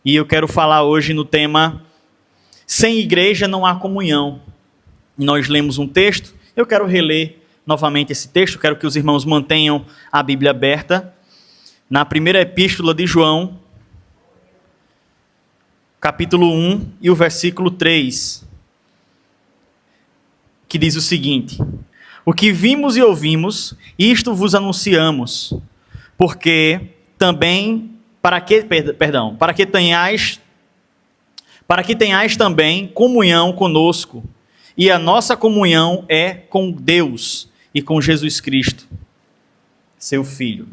E eu quero falar hoje no tema Sem igreja não há comunhão. Nós lemos um texto, eu quero reler novamente esse texto, quero que os irmãos mantenham a Bíblia aberta. Na primeira epístola de João, capítulo 1 e o versículo 3, que diz o seguinte: O que vimos e ouvimos, isto vos anunciamos, porque também, para que tenhais também comunhão conosco, e a nossa comunhão é com Deus e com Jesus Cristo, seu Filho.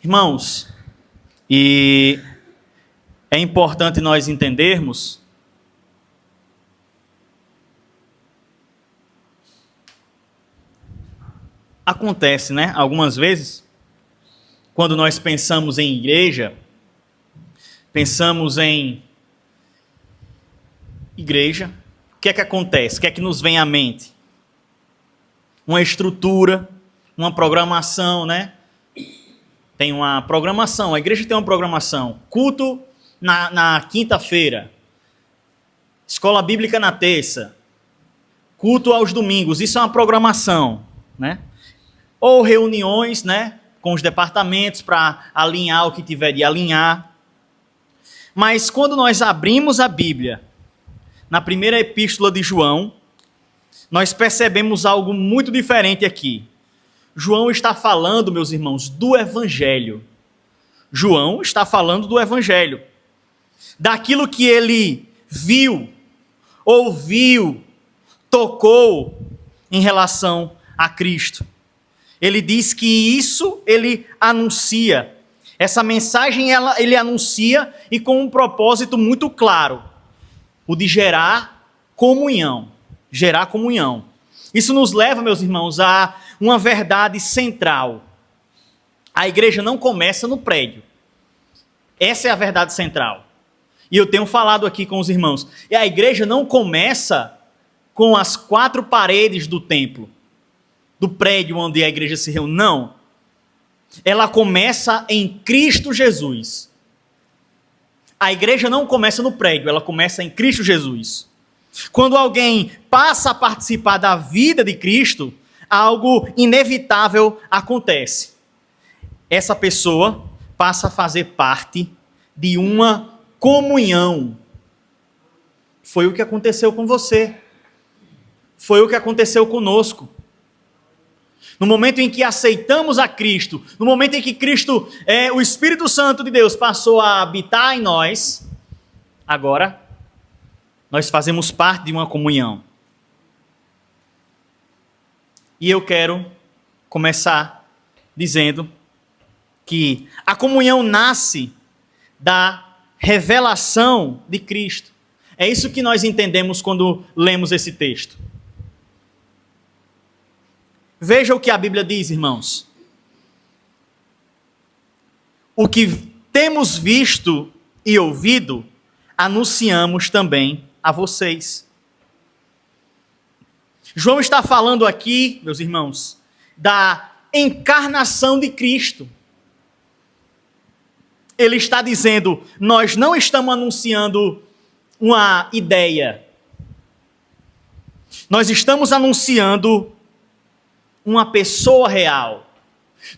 Irmãos, e é importante nós entendermos acontece, né? Algumas vezes, quando nós pensamos em igreja, pensamos em igreja, o que é que acontece? O que é que nos vem à mente? Uma estrutura, uma programação, né? Tem uma programação, a igreja tem uma programação. Culto na quinta-feira, escola bíblica na terça, culto aos domingos, isso é uma programação, né? Ou reuniões, né, com os departamentos para alinhar o que tiver de alinhar. Mas quando nós abrimos a Bíblia, na primeira epístola de João, nós percebemos algo muito diferente aqui. João está falando, meus irmãos, do Evangelho. João está falando do Evangelho. Daquilo que ele viu, ouviu, tocou em relação a Cristo. Ele diz que isso ele anuncia. Essa mensagem ele anuncia e com um propósito muito claro. O de gerar comunhão. Gerar comunhão. Isso nos leva, meus irmãos, a uma verdade central. A igreja não começa no prédio. Essa é a verdade central. E eu tenho falado aqui com os irmãos. E a igreja não começa com as quatro paredes do templo, do prédio onde a igreja se reúne. Não. Ela começa em Cristo Jesus. A igreja não começa no prédio, ela começa em Cristo Jesus. Quando alguém passa a participar da vida de Cristo, algo inevitável acontece. Essa pessoa passa a fazer parte de uma comunhão. Foi o que aconteceu com você. Foi o que aconteceu conosco. No momento em que aceitamos a Cristo, no momento em que Cristo, o Espírito Santo de Deus, passou a habitar em nós, agora nós fazemos parte de uma comunhão. E eu quero começar dizendo que a comunhão nasce da revelação de Cristo. É isso que nós entendemos quando lemos esse texto. Veja o que a Bíblia diz, irmãos. O que temos visto e ouvido, anunciamos também a vocês. João está falando aqui, meus irmãos, da encarnação de Cristo. Ele está dizendo, nós não estamos anunciando uma ideia. Nós estamos anunciando uma pessoa real.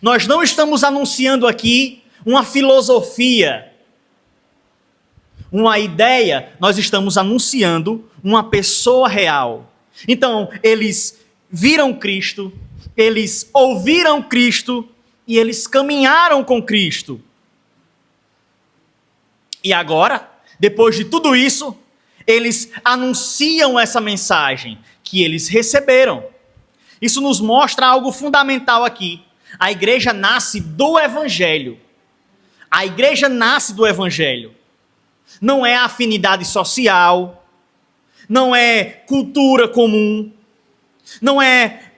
Nós não estamos anunciando aqui uma filosofia, uma ideia, nós estamos anunciando uma pessoa real. Então, eles viram Cristo, eles ouviram Cristo e eles caminharam com Cristo. E agora, depois de tudo isso, eles anunciam essa mensagem que eles receberam. Isso nos mostra algo fundamental aqui. A igreja nasce do Evangelho. A igreja nasce do Evangelho. Não é afinidade social, não é cultura comum, não é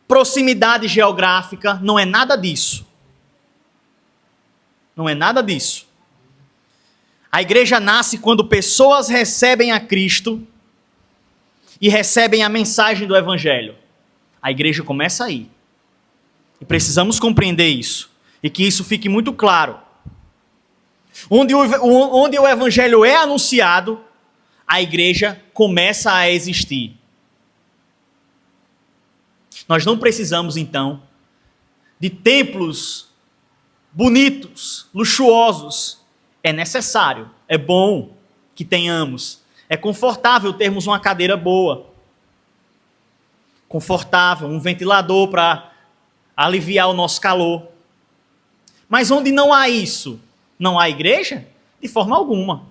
proximidade geográfica, não é nada disso. Não é nada disso. A igreja nasce quando pessoas recebem a Cristo e recebem a mensagem do Evangelho. A igreja começa aí. E precisamos compreender isso. E que isso fique muito claro. Onde o evangelho é anunciado, a igreja começa a existir. Nós não precisamos, então, de templos bonitos, luxuosos. É necessário, é bom que tenhamos. É confortável termos uma cadeira boa. Confortável, um ventilador para aliviar o nosso calor. Mas onde não há isso, não há igreja? De forma alguma.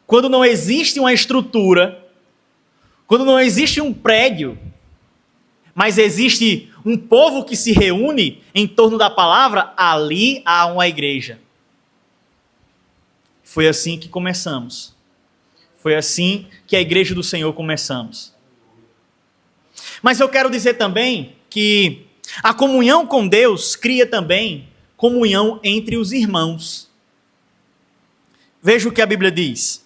Quando não existe uma estrutura, quando não existe um prédio, mas existe um povo que se reúne em torno da palavra, ali há uma igreja. Foi assim que começamos. Foi assim que a igreja do Senhor começamos. Mas eu quero dizer também que a comunhão com Deus cria também comunhão entre os irmãos. Veja o que a Bíblia diz.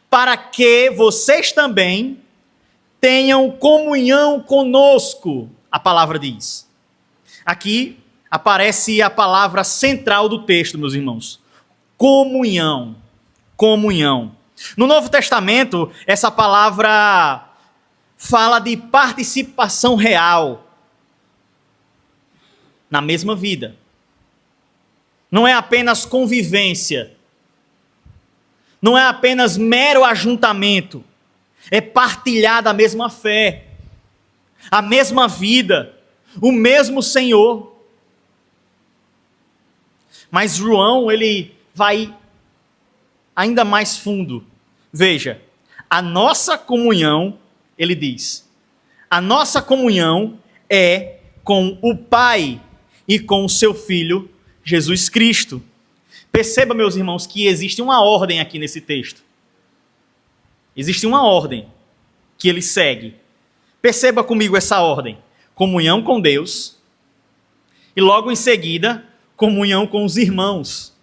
Para que vocês também tenham comunhão conosco, a palavra diz. Aqui aparece a palavra central do texto, meus irmãos. Comunhão. Comunhão. No Novo Testamento, essa palavra fala de participação real na mesma vida. Não é apenas convivência. Não é apenas mero ajuntamento. É partilhar da mesma fé, a mesma vida, o mesmo Senhor. Mas João, ele vai ainda mais fundo. Veja, a nossa comunhão, ele diz, a nossa comunhão é com o Pai e com o seu Filho, Jesus Cristo. Perceba, meus irmãos, que existe uma ordem aqui nesse texto. Existe uma ordem que ele segue. Perceba comigo essa ordem. Comunhão com Deus e logo em seguida, comunhão com os irmãos.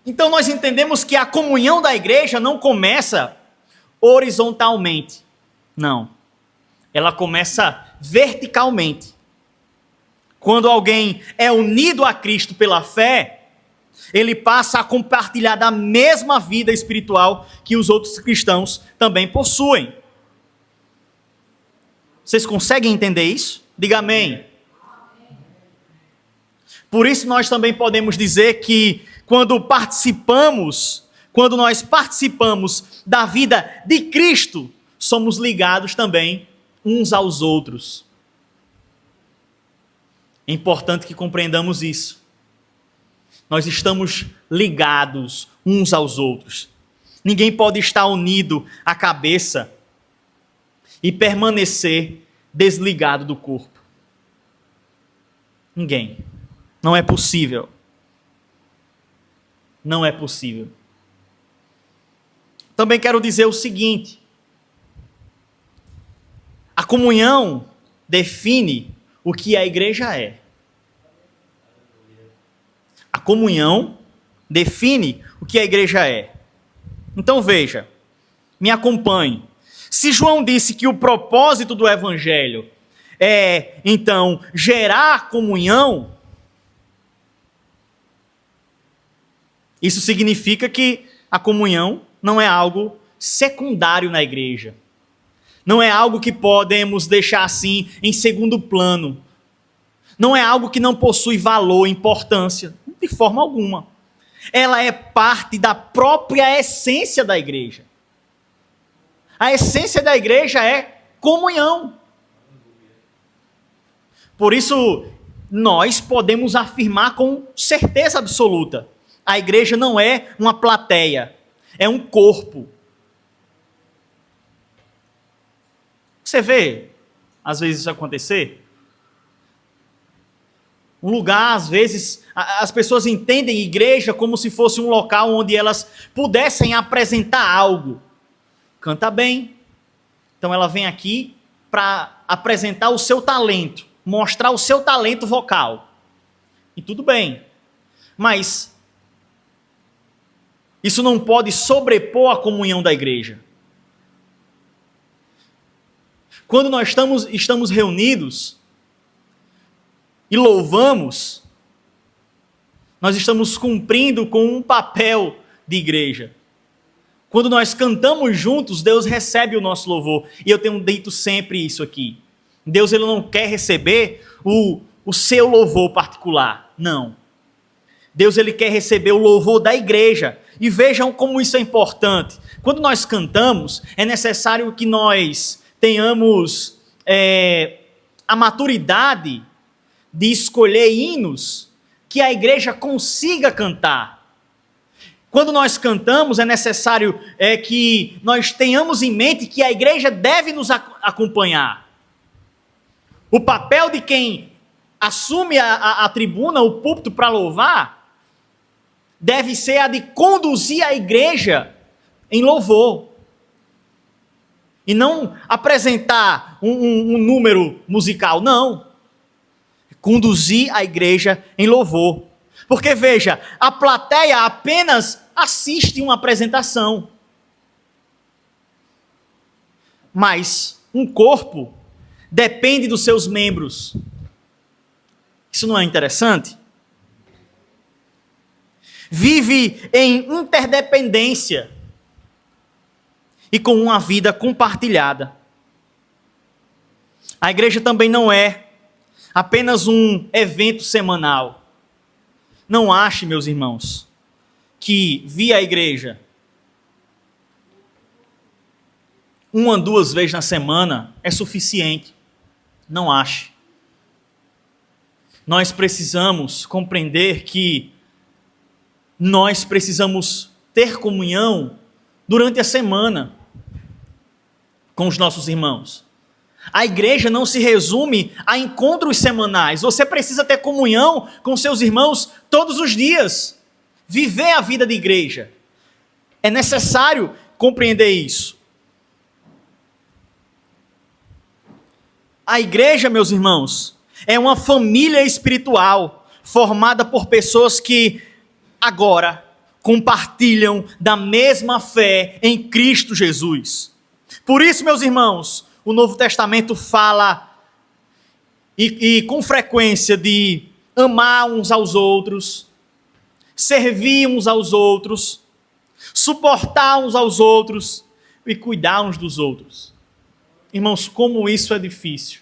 Então nós entendemos que a comunhão da igreja não começa horizontalmente. Não. Ela começa verticalmente. Quando alguém é unido a Cristo pela fé, ele passa a compartilhar da mesma vida espiritual que os outros cristãos também possuem. Vocês conseguem entender isso? Diga amém. Por isso nós também podemos dizer que quando nós participamos da vida de Cristo, somos ligados também uns aos outros. É importante que compreendamos isso. Nós estamos ligados uns aos outros. Ninguém pode estar unido à cabeça e permanecer desligado do corpo. Ninguém. Não é possível. Não é possível. Também quero dizer o seguinte: a comunhão define o que a igreja é. A comunhão define o que a igreja é. Então veja, me acompanhe. Se João disse que o propósito do evangelho é, então, gerar comunhão, isso significa que a comunhão não é algo secundário na igreja. Não é algo que podemos deixar assim em segundo plano. Não é algo que não possui valor, importância, de forma alguma. Ela é parte da própria essência da igreja. A essência da igreja é comunhão. Por isso, nós podemos afirmar com certeza absoluta: a igreja não é uma plateia, é um corpo. Você vê, às vezes, isso acontecer? Um lugar, às vezes, as pessoas entendem igreja como se fosse um local onde elas pudessem apresentar algo. Canta bem. Então ela vem aqui para apresentar o seu talento, mostrar o seu talento vocal. E tudo bem. Mas isso não pode sobrepor a comunhão da igreja. Quando nós estamos reunidos e louvamos, Nós estamos cumprindo com um papel de igreja. Quando nós cantamos juntos, Deus recebe o nosso louvor. E eu tenho dito sempre isso aqui. Deus ele não quer receber o seu louvor particular. Não. Deus ele quer receber o louvor da igreja. E vejam como isso é importante. Quando nós cantamos, é necessário que nós tenhamos a maturidade de escolher hinos que a igreja consiga cantar. Quando nós cantamos, é necessário que nós tenhamos em mente que a igreja deve nos acompanhar. O papel de quem assume a tribuna, o púlpito para louvar, deve ser a de conduzir a igreja em louvor. E não apresentar um número musical, não. Conduzir a igreja em louvor. Porque veja, a plateia apenas assiste uma apresentação. Mas um corpo depende dos seus membros. Isso não é interessante? Vive em interdependência e com uma vida compartilhada. A igreja também não é apenas um evento semanal. Não ache, meus irmãos, que vir à igreja 1, 2 vezes na semana é suficiente. Não ache. Nós precisamos compreender que nós precisamos ter comunhão durante a semana com os nossos irmãos. A igreja não se resume a encontros semanais. Você precisa ter comunhão com seus irmãos todos os dias. Viver a vida de igreja. É necessário compreender isso. A igreja, meus irmãos, é uma família espiritual formada por pessoas que agora compartilham da mesma fé em Cristo Jesus. Por isso, meus irmãos, o Novo Testamento fala e com frequência de amar uns aos outros, servir uns aos outros, suportar uns aos outros e cuidar uns dos outros. Irmãos, como isso é difícil.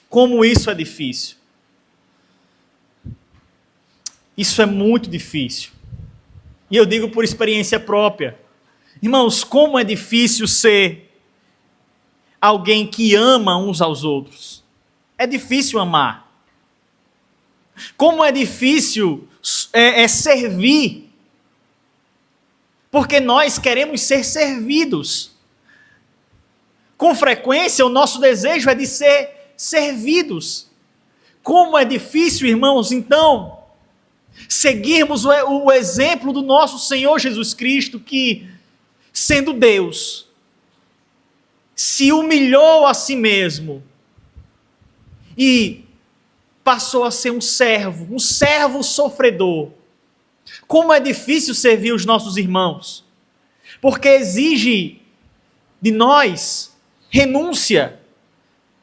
Como isso é difícil. Isso é muito difícil. E eu digo por experiência própria. Irmãos, como é difícil ser alguém que ama uns aos outros. É difícil amar. Como é difícil servir. Porque nós queremos ser servidos. Com frequência, o nosso desejo é de ser servidos. Como é difícil, irmãos, então, seguirmos o exemplo do nosso Senhor Jesus Cristo, que, sendo Deus, se humilhou a si mesmo e passou a ser um servo sofredor. Como é difícil servir os nossos irmãos, porque exige de nós renúncia.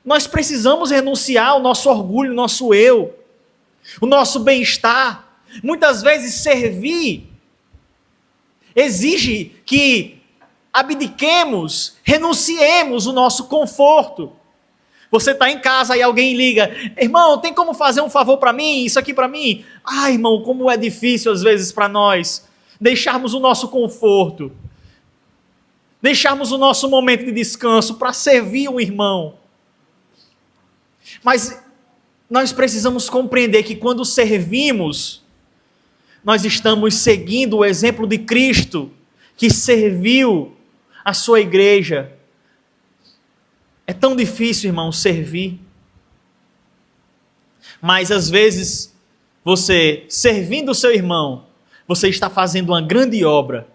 Nós precisamos renunciar ao nosso orgulho, ao nosso eu, o nosso bem-estar. Muitas vezes servir exige que abdiquemos, renunciemos o nosso conforto. Você está em casa e alguém liga: irmão, tem como fazer um favor para mim? Isso aqui para mim? Ah, irmão, como é difícil às vezes para nós deixarmos o nosso conforto, deixarmos o nosso momento de descanso para servir um irmão. Mas nós precisamos compreender que quando servimos, nós estamos seguindo o exemplo de Cristo, que serviu a sua igreja. É tão difícil, irmão, servir. Mas às vezes, você servindo o seu irmão, você está fazendo uma grande obra.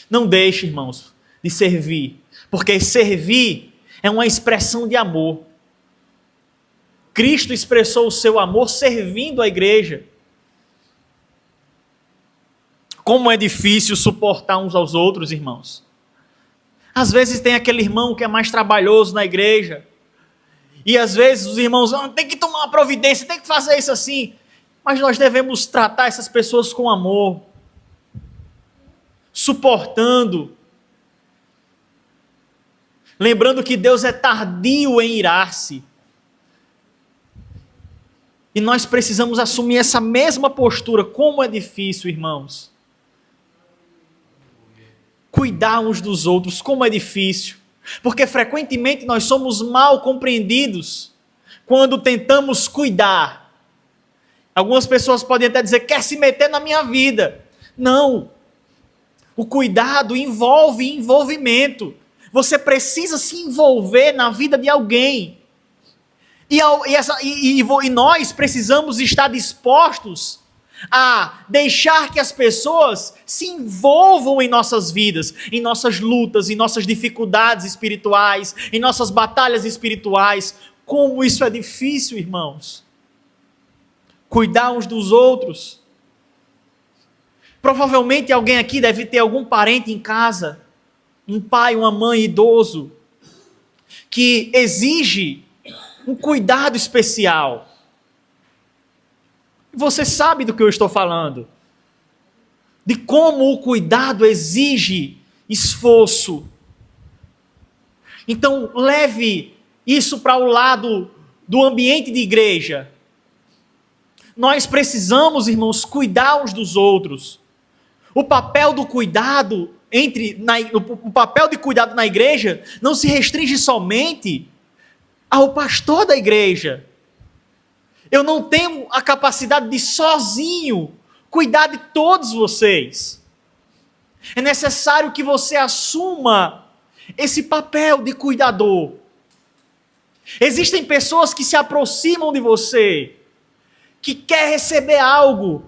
Não deixe, irmãos, de servir, porque servir é uma expressão de amor. Cristo expressou o seu amor servindo a igreja. Como é difícil suportar uns aos outros, irmãos. Às vezes tem aquele irmão que é mais trabalhoso na igreja. E às vezes os irmãos tem que tomar uma providência, tem que fazer isso assim. Mas nós devemos tratar essas pessoas com amor, suportando, lembrando que Deus é tardio em irar-se. E nós precisamos assumir essa mesma postura. Como é difícil, irmãos. Cuidar uns dos outros, como é difícil. Porque frequentemente nós somos mal compreendidos quando tentamos cuidar. Algumas pessoas podem até dizer, quer se meter na minha vida. Não. O cuidado envolve envolvimento. Você precisa se envolver na vida de alguém. E nós precisamos estar dispostos a deixar que as pessoas se envolvam em nossas vidas, em nossas lutas, em nossas dificuldades espirituais, em nossas batalhas espirituais. Como isso é difícil, irmãos. Cuidar uns dos outros. Provavelmente alguém aqui deve ter algum parente em casa, um pai, uma mãe idoso, que exige um cuidado especial. Você sabe do que eu estou falando. De como o cuidado exige esforço. Então, leve isso para o lado do ambiente de igreja. Nós precisamos, irmãos, cuidar uns dos outros. O papel do cuidado o papel de cuidado na igreja não se restringe somente ao pastor da igreja. Eu não tenho a capacidade de sozinho cuidar de todos vocês. É necessário que você assuma esse papel de cuidador. Existem pessoas que se aproximam de você, que quer receber algo.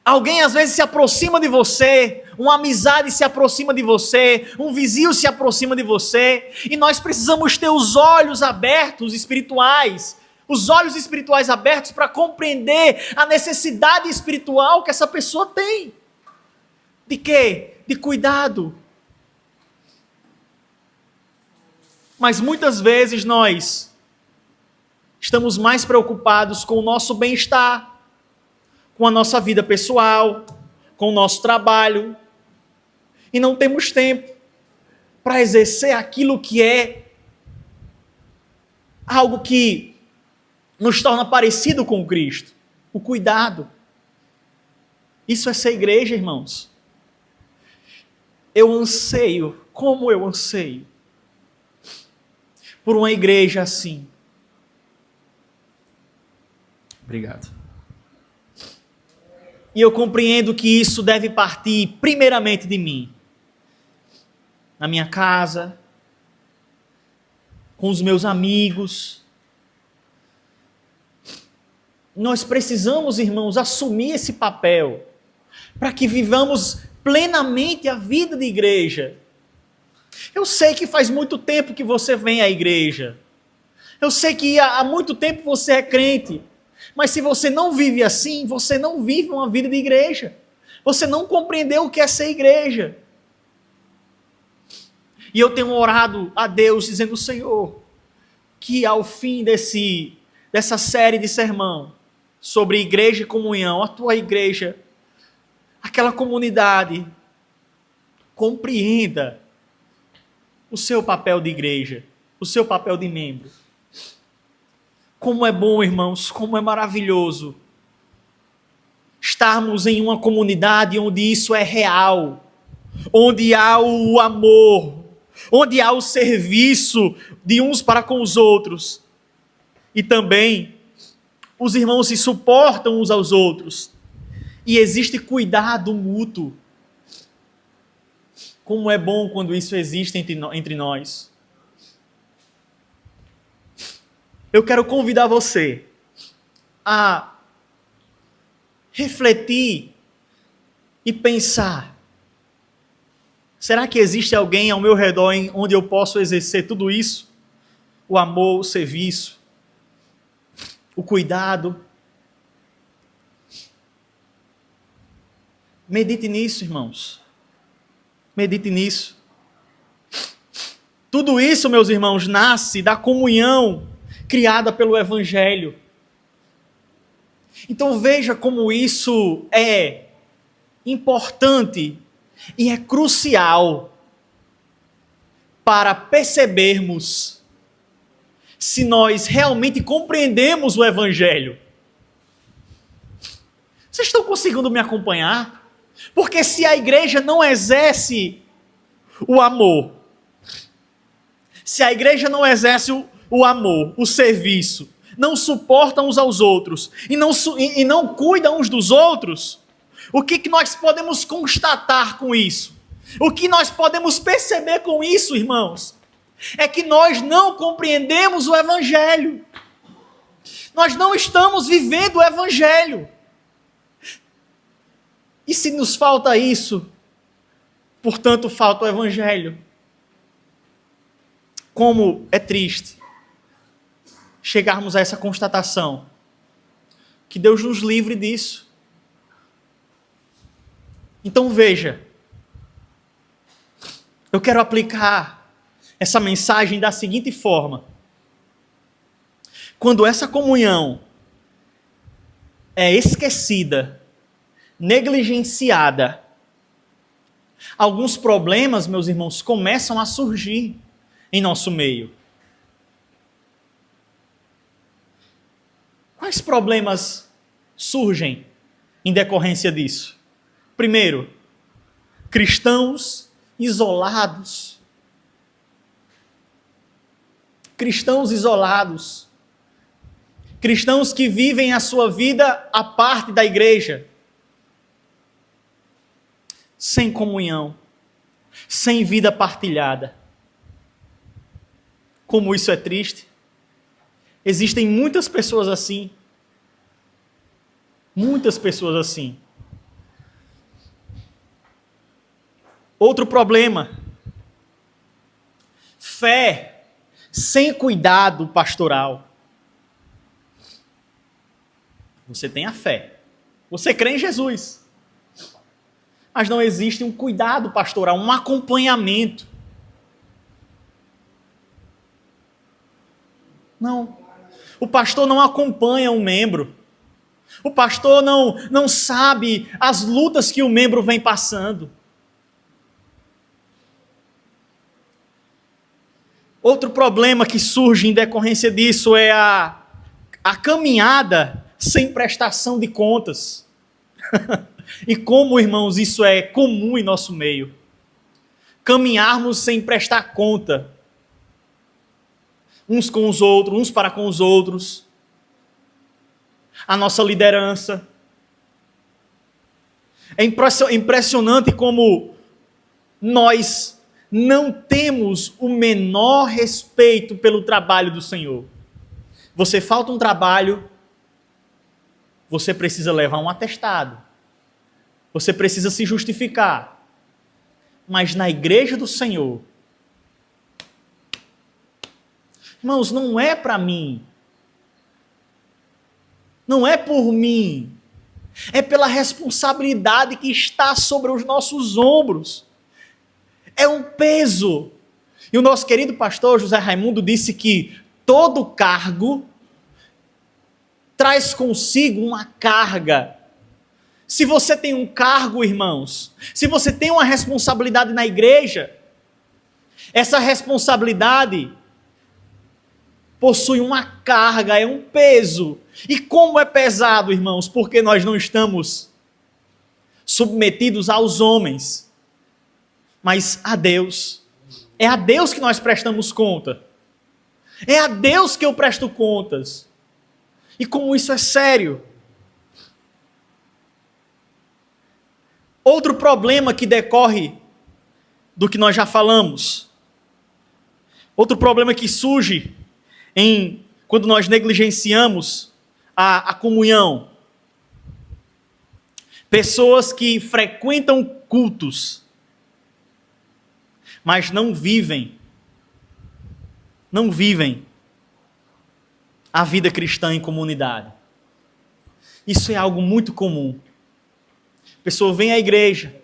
Alguém às vezes se aproxima de você, uma amizade se aproxima de você, um vizinho se aproxima de você, e nós precisamos ter os olhos abertos espirituais, os olhos espirituais abertos para compreender a necessidade espiritual que essa pessoa tem. De quê? De cuidado. Mas muitas vezes nós estamos mais preocupados com o nosso bem-estar, com a nossa vida pessoal, com o nosso trabalho, e não temos tempo para exercer aquilo que é algo que nos torna parecido com Cristo, o cuidado. Isso é ser igreja, irmãos. Eu anseio, como eu anseio, por uma igreja assim. Obrigado. E eu compreendo que isso deve partir primeiramente de mim. Na minha casa, com os meus amigos. Nós precisamos, irmãos, assumir esse papel para que vivamos plenamente a vida de igreja. Eu sei que faz muito tempo que você vem à igreja. Eu sei que há muito tempo você é crente. Mas se você não vive assim, você não vive uma vida de igreja. Você não compreendeu o que é ser igreja. E eu tenho orado a Deus dizendo, Senhor, que ao fim dessa série de sermão sobre igreja e comunhão, a tua igreja, aquela comunidade, compreenda o seu papel de igreja, o seu papel de membro. Como é bom, irmãos, como é maravilhoso estarmos em uma comunidade onde isso é real, onde há o amor, onde há o serviço de uns para com os outros, e também os irmãos se suportam uns aos outros, e existe cuidado mútuo. Como é bom quando isso existe entre nós. Eu quero convidar você a refletir e pensar: será que existe alguém ao meu redor onde eu posso exercer tudo isso? O amor, o serviço, o cuidado. Medite nisso, irmãos. Medite nisso. Tudo isso, meus irmãos, nasce da comunhão criada pelo Evangelho. Então veja como isso é importante e é crucial para percebermos se nós realmente compreendemos o Evangelho. Vocês estão conseguindo me acompanhar? Porque se a igreja não exerce o amor, se a igreja não exerce o amor, o serviço, não suporta uns aos outros e não cuida uns dos outros, o que nós podemos constatar com isso? O que nós podemos perceber com isso, irmãos? É que nós não compreendemos o Evangelho. Nós não estamos vivendo o Evangelho. E se nos falta isso, portanto falta o Evangelho. Como é triste chegarmos a essa constatação. Que Deus nos livre disso. Então veja, eu quero aplicar essa mensagem da seguinte forma. Quando essa comunhão é esquecida, negligenciada, alguns problemas, meus irmãos, começam a surgir em nosso meio. Quais problemas surgem em decorrência disso? Primeiro, cristãos isolados. Cristãos isolados. Cristãos que vivem a sua vida à parte da igreja. Sem comunhão. Sem vida partilhada. Como isso é triste. Existem muitas pessoas assim. Muitas pessoas assim. Outro problema. Fé sem cuidado pastoral. Você tem a fé. Você crê em Jesus. Mas não existe um cuidado pastoral, um acompanhamento. Não. O pastor não acompanha um membro. O pastor não sabe as lutas que o membro vem passando. Outro problema que surge em decorrência disso é a caminhada sem prestação de contas. E como, irmãos, isso é comum em nosso meio. Caminharmos sem prestar conta. Uns com os outros, uns para com os outros. A nossa liderança. É impressionante como nós não temos o menor respeito pelo trabalho do Senhor. Você falta um trabalho, você precisa levar um atestado. Você precisa se justificar. Mas na igreja do Senhor, irmãos, não é para mim. Não é por mim. É pela responsabilidade que está sobre os nossos ombros. É um peso. E o nosso querido pastor José Raimundo disse que todo cargo traz consigo uma carga. Se você tem um cargo, irmãos, se você tem uma responsabilidade na igreja, essa responsabilidade possui uma carga, é um peso. E como é pesado, irmãos? Porque nós não estamos submetidos aos homens, mas a Deus. É a Deus que nós prestamos conta. É a Deus que eu presto contas. E como isso é sério. Outro problema que decorre do que nós já falamos. Outro problema que surge quando nós negligenciamos a comunhão. Pessoas que frequentam cultos, mas não vivem a vida cristã em comunidade. Isso é algo muito comum. A pessoa vem à igreja,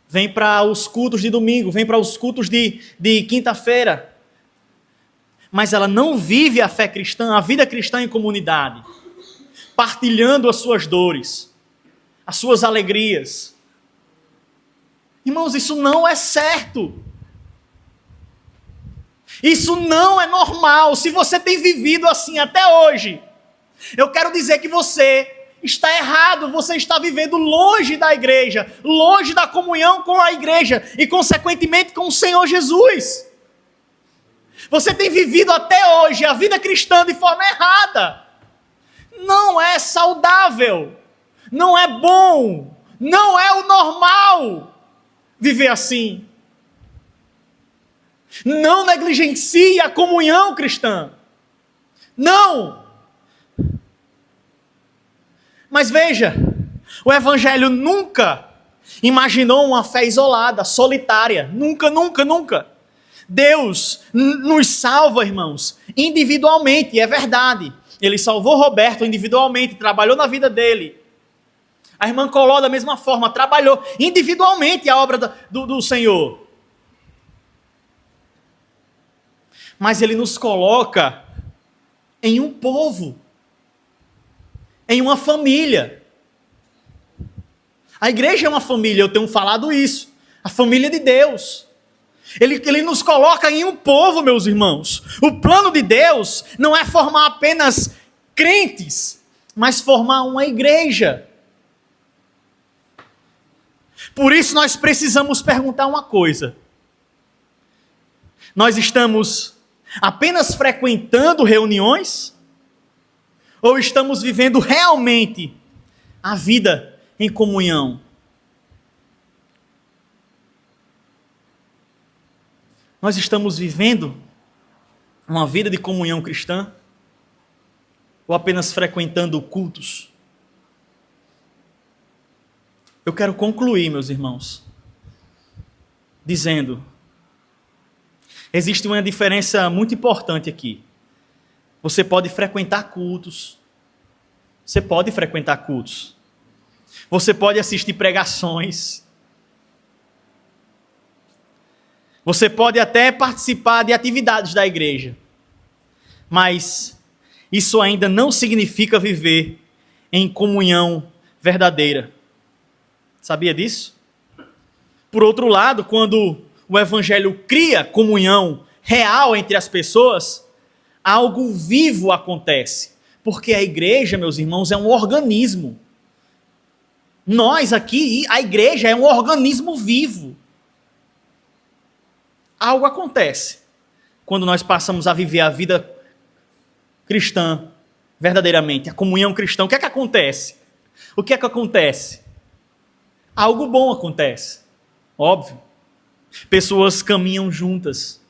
vem para os cultos de domingo, vem para os cultos de quinta-feira, mas ela não vive a fé cristã, a vida cristã em comunidade. partilhando as suas dores, as suas alegrias. Irmãos, isso não é certo. Isso não é normal. Se você tem vivido assim até hoje, eu quero dizer que você está errado. Você está vivendo longe da igreja, longe da comunhão com a igreja e, consequentemente, com o Senhor Jesus. Você tem vivido até hoje a vida cristã de forma errada. Não é saudável, não é bom, não é o normal viver assim. Não negligencie a comunhão cristã. Não. Mas veja, o Evangelho nunca imaginou uma fé isolada, solitária. Nunca, nunca, nunca. Deus nos salva, irmãos, individualmente, é verdade. Ele salvou Roberto individualmente, trabalhou na vida dele. A irmã Coló, da mesma forma, trabalhou individualmente a obra do Senhor. Mas Ele nos coloca em um povo, em uma família. A igreja é uma família, eu tenho falado isso. A família de Deus. Ele nos coloca em um povo, meus irmãos. O plano de Deus não é formar apenas crentes, mas formar uma igreja. Por isso nós precisamos perguntar uma coisa. Nós estamos apenas frequentando reuniões? Ou estamos vivendo realmente a vida em comunhão? Nós estamos vivendo uma vida de comunhão cristã? Ou apenas frequentando cultos? Eu quero concluir, meus irmãos, dizendo: existe uma diferença muito importante aqui. Você pode frequentar cultos. Você pode frequentar cultos. Você pode assistir pregações. Você pode até participar de atividades da igreja. Mas isso ainda não significa viver em comunhão verdadeira. Sabia disso? Por outro lado, quando o Evangelho cria comunhão real entre as pessoas, algo vivo acontece. Porque a igreja, meus irmãos, é um organismo. Nós aqui, a igreja é um organismo vivo. Algo acontece quando nós passamos a viver a vida cristã verdadeiramente, a comunhão cristã. O que é que acontece? O que é que acontece? Algo bom acontece, óbvio. Pessoas caminham juntas.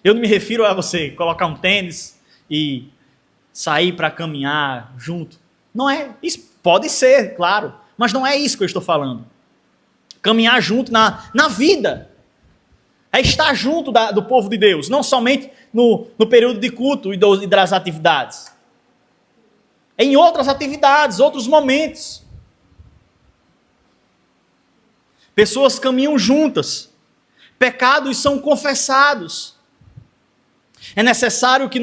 Eu não me refiro a você colocar um tênis e sair para caminhar junto. Não é, isso pode ser, claro, mas não é isso que eu estou falando. Caminhar junto na vida. É estar junto do povo de Deus, não somente no período de culto e das atividades. É em outras atividades, outros momentos. Pessoas caminham juntas. Pecados são confessados. É necessário que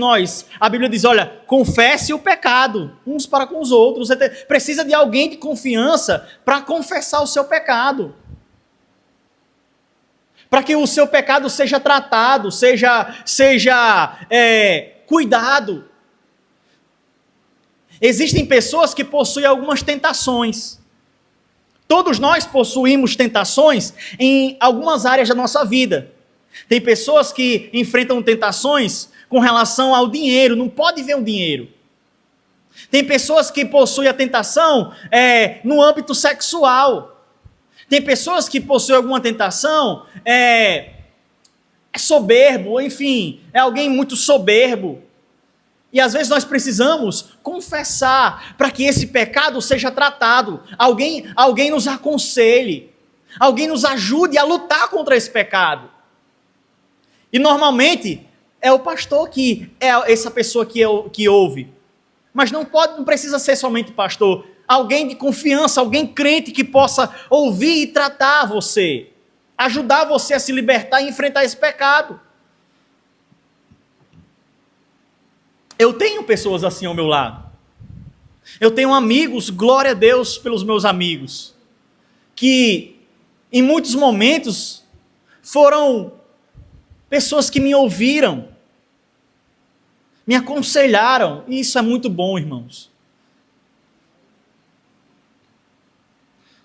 a Bíblia diz, olha, confesse o pecado uns para com os outros. Você precisa de alguém de confiança para confessar o seu pecado. Para que o seu pecado seja tratado, seja cuidado. Existem pessoas que possuem algumas tentações. Todos nós possuímos tentações em algumas áreas da nossa vida. Tem pessoas que enfrentam tentações com relação ao dinheiro, não pode ver o dinheiro. Tem pessoas que possuem a tentação no âmbito sexual. Tem pessoas que possuem alguma tentação, é soberbo, enfim, é alguém muito soberbo. E às vezes nós precisamos confessar para que esse pecado seja tratado. Alguém nos aconselhe, alguém nos ajude a lutar contra esse pecado. E normalmente é o pastor que é essa pessoa que ouve. Mas não precisa ser somente pastor. Alguém de confiança, alguém crente que possa ouvir e tratar você. Ajudar você a se libertar e enfrentar esse pecado. Eu tenho pessoas assim ao meu lado. Eu tenho amigos, glória a Deus pelos meus amigos, que em muitos momentos foram pessoas que me ouviram, me aconselharam, e isso é muito bom, irmãos.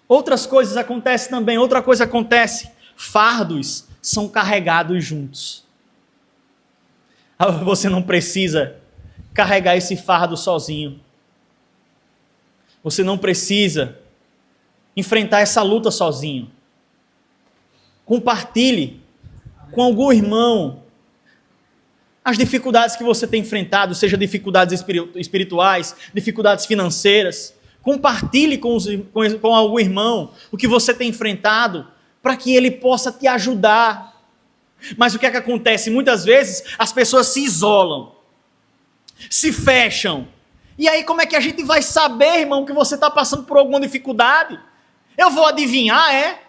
Outras coisas acontecem também, outra coisa acontece, fardos são carregados juntos. Você não precisa carregar esse fardo sozinho. Você não precisa enfrentar essa luta sozinho. Compartilhe com algum irmão as dificuldades que você tem enfrentado, seja dificuldades espirituais, dificuldades financeiras. Compartilhe com algum irmão o que você tem enfrentado, para que ele possa te ajudar. Mas o que é que acontece? Muitas vezes as pessoas se isolam, se fecham. E aí como é que a gente vai saber, irmão, que você está passando por alguma dificuldade? Eu vou adivinhar, é?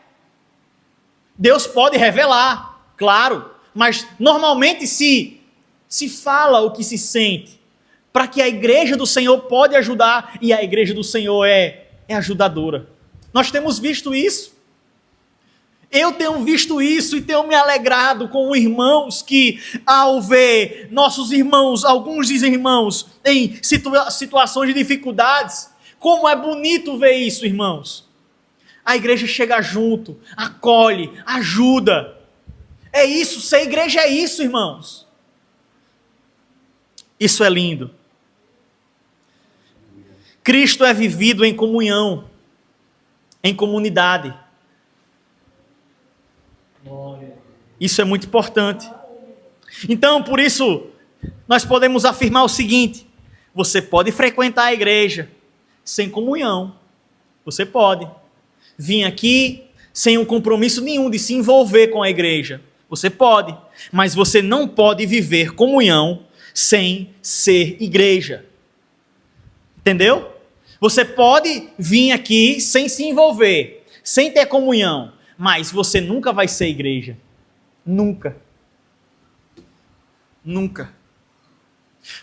Deus pode revelar, claro. Mas normalmente se fala o que se sente, para que a igreja do Senhor pode ajudar, e a igreja do Senhor é ajudadora. Nós temos visto isso. Eu tenho visto isso e tenho me alegrado com irmãos que, ao ver nossos irmãos, alguns dizem irmãos, em situações de dificuldades, como é bonito ver isso, irmãos. A igreja chega junto, acolhe, ajuda. É isso, ser igreja é isso, irmãos. Isso é lindo. Cristo é vivido em comunhão, em comunidade. Isso é muito importante. Então, por isso, nós podemos afirmar o seguinte: você pode frequentar a igreja sem comunhão. Você pode vir aqui sem um compromisso nenhum de se envolver com a igreja. Você pode, mas você não pode viver comunhão sem ser igreja. Entendeu? Você pode vir aqui sem se envolver, sem ter comunhão, mas você nunca vai ser igreja. Nunca. Nunca.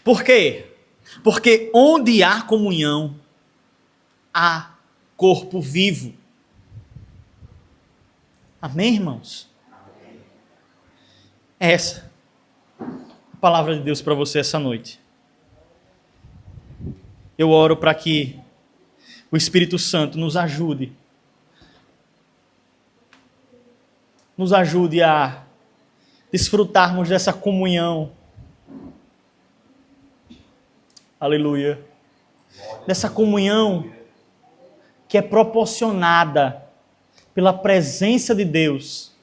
Por quê? Porque onde há comunhão, há corpo vivo. Amém, irmãos? Essa é a palavra de Deus para você essa noite. Eu oro para que o Espírito Santo nos ajude a desfrutarmos dessa comunhão. Aleluia. Dessa comunhão que é proporcionada pela presença de Deus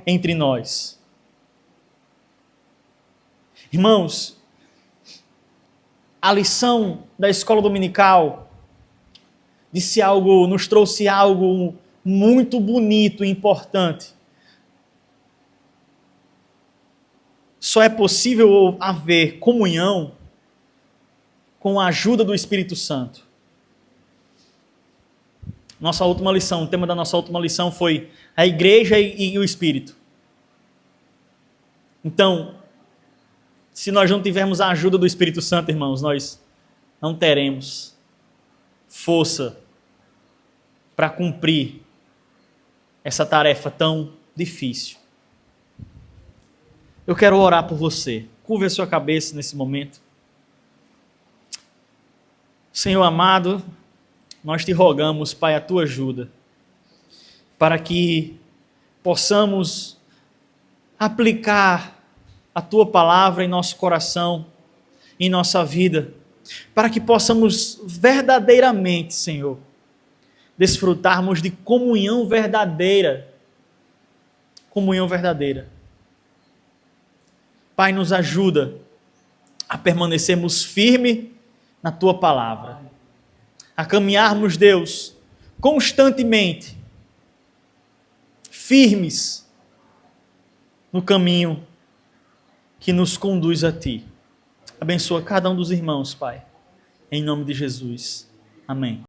entre nós. Irmãos, a lição da escola dominical nos trouxe algo muito bonito e importante. Só é possível haver comunhão com a ajuda do Espírito Santo. Nossa última lição, o tema da nossa última lição foi a igreja e o Espírito. Então, se nós não tivermos a ajuda do Espírito Santo, irmãos, nós não teremos força para cumprir essa tarefa tão difícil. Eu quero orar por você. Curva a sua cabeça nesse momento. Senhor amado, nós te rogamos, Pai, a tua ajuda, para que possamos aplicar a tua palavra em nosso coração, em nossa vida, para que possamos verdadeiramente, Senhor, desfrutarmos de comunhão verdadeira. Comunhão verdadeira. Pai, nos ajuda a permanecermos firmes na tua palavra, a caminharmos, Deus, constantemente, firmes no caminho que nos conduz a ti. Abençoa cada um dos irmãos, Pai, em nome de Jesus. Amém.